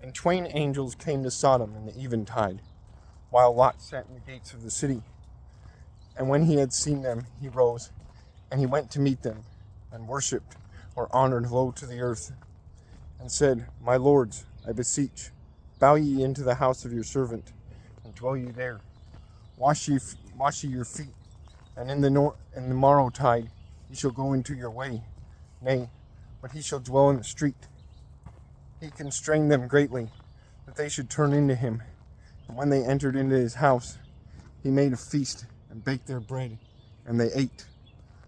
And twain angels came to Sodom in the eventide, while Lot sat in the gates of the city. And when he had seen them, he rose, and he went to meet them, and worshipped, or honored low to the earth, and said, My lords, I beseech, bow ye into the house of your servant, and dwell ye there. Wash ye your feet, and in the morrow tide ye shall go into your way. Nay, but he shall dwell in the street. He constrained them greatly, that they should turn into him. And when they entered into his house, he made a feast, and baked their bread, and they ate.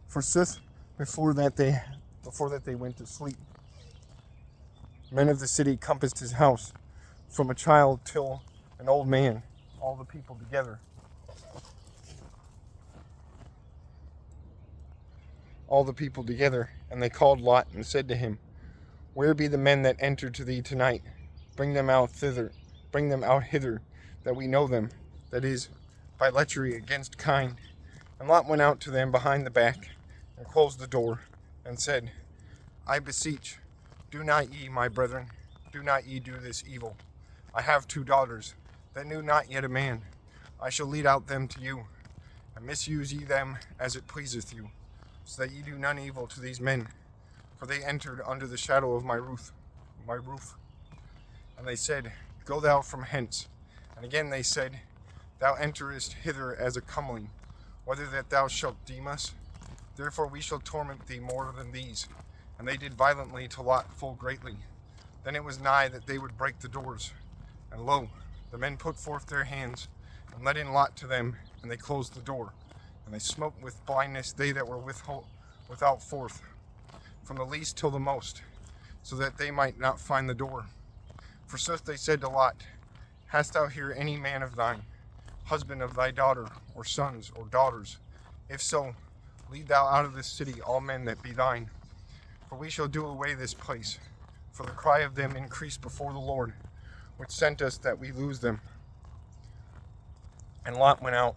Forsooth, before that they went to sleep, men of the city compassed his house, from a child till an old man, all the people together. And they called Lot, and said to him, Where be the men that entered to thee tonight? Bring them out hither, that we know them, that is, by lechery against kind. And Lot went out to them behind the back, and closed the door, and said, I beseech, do not ye, my brethren, do not ye do this evil. I have 2 daughters, that knew not yet a man. I shall lead out them to you, and misuse ye them as it pleaseth you, so that ye do none evil to these men. For they entered under the shadow of my roof. And they said, Go thou from hence. And again they said, Thou enterest hither as a comeling, whether that thou shalt deem us. Therefore we shall torment thee more than these. And they did violently to Lot full greatly. Then it was nigh that they would break the doors. And lo, the men put forth their hands, and let in Lot to them, and they closed the door. And they smote with blindness they that were without forth, from the least till the most, so that they might not find the door. Forsooth they said to Lot, Hast thou here any man of thine, husband of thy daughter, or sons, or daughters? If so, lead thou out of this city all men that be thine. For we shall do away this place, for the cry of them increased before the Lord, which sent us that we lose them. And Lot went out,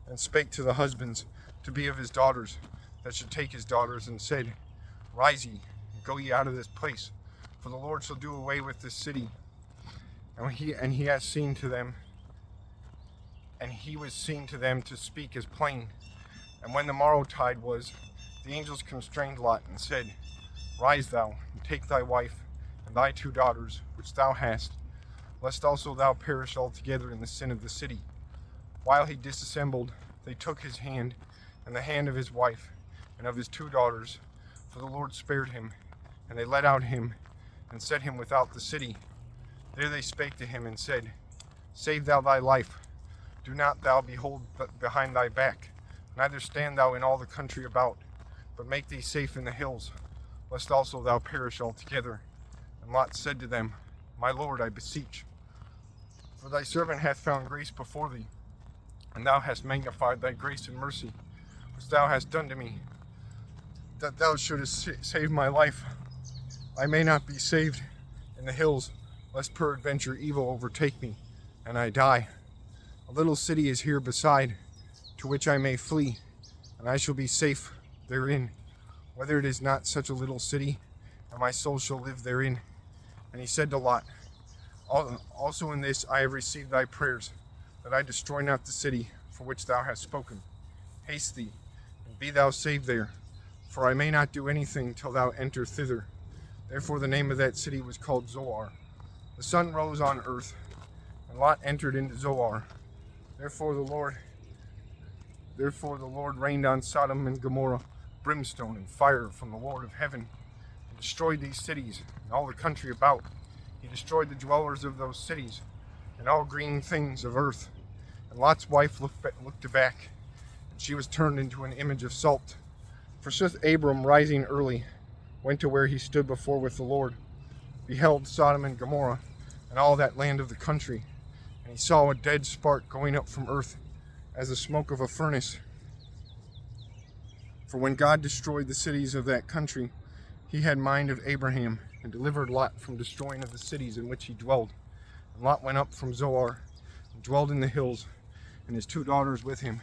and spake to the husbands to be of his daughters, that should take his daughters, and said, Rise ye, and go ye out of this place, for the Lord shall do away with this city. And he was seen to them to speak as plain. And when the morrow tide was, the angels constrained Lot, and said, Rise thou, and take thy wife, and thy 2 daughters, which thou hast, lest also thou perish altogether in the sin of the city. While he disassembled, they took his hand, and the hand of his wife, and of his 2 daughters, for the Lord spared him. And they led out him, and set him without the city. There they spake to him, and said, Save thou thy life. Do not thou behold behind thy back, neither stand thou in all the country about, but make thee safe in the hills, lest also thou perish altogether. And Lot said to them, My Lord, I beseech, for thy servant hath found grace before thee, and thou hast magnified thy grace and mercy, which thou hast done to me, that thou shouldest save my life. I may not be saved in the hills, lest peradventure evil overtake me, and I die. A little city is here beside, to which I may flee, and I shall be safe therein, whether it is not such a little city, and my soul shall live therein. And he said to Lot, Also in this I have received thy prayers, that I destroy not the city for which thou hast spoken. Haste thee, and be thou saved there, for I may not do anything till thou enter thither. Therefore the name of that city was called Zoar. The sun rose on earth, and Lot entered into Zoar. Therefore the Lord rained on Sodom and Gomorrah brimstone and fire from the Lord of heaven, and destroyed these cities and all the country about. He destroyed the dwellers of those cities, and all green things of earth. And Lot's wife looked back, and she was turned into an image of salt. Forsooth Abram, rising early, went to where he stood before with the Lord, beheld Sodom and Gomorrah, and all that land of the country. And he saw a dead spark going up from earth, as the smoke of a furnace. For when God destroyed the cities of that country, he had mind of Abraham, and delivered Lot from destroying of the cities in which he dwelled. And Lot went up from Zoar, and dwelled in the hills, and his 2 daughters with him,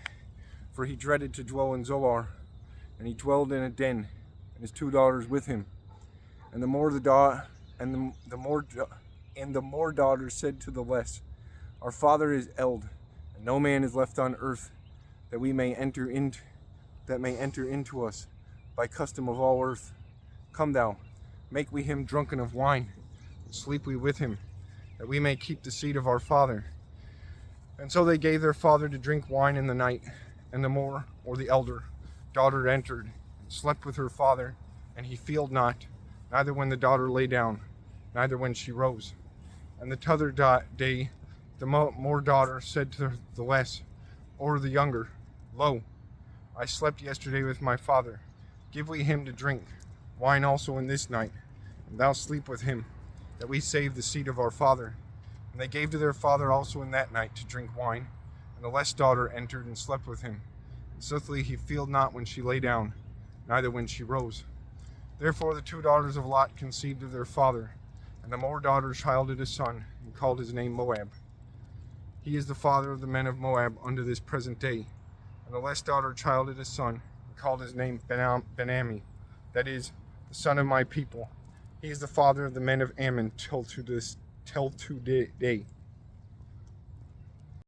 for he dreaded to dwell in Zoar. And he dwelled in a den, and his 2 daughters with him. And the more And the more daughters said to the less, Our father is Eld, and no man is left on earth that may enter into us by custom of all earth. Come thou, make we him drunken of wine, and sleep we with him, that we may keep the seed of our father. And so they gave their father to drink wine in the night, and the more, or the elder, daughter entered, and slept with her father, and he feared not, neither when the daughter lay down, neither when she rose. And the t'other day, the more daughter said to the less, or the younger, Lo, I slept yesterday with my father. Give we him to drink, wine also in this night, and thou sleep with him, that we save the seed of our father. And they gave to their father also in that night to drink wine. And the less daughter entered and slept with him. And sithly he feared not when she lay down, neither when she rose. Therefore the 2 daughters of Lot conceived of their father, and the more daughter childed a son, and called his name Moab. He is the father of the men of Moab unto this present day. And the less daughter childed a son, and called his name Ben-Ammi, that is, the son of my people. He is the father of the men of Ammon till to day.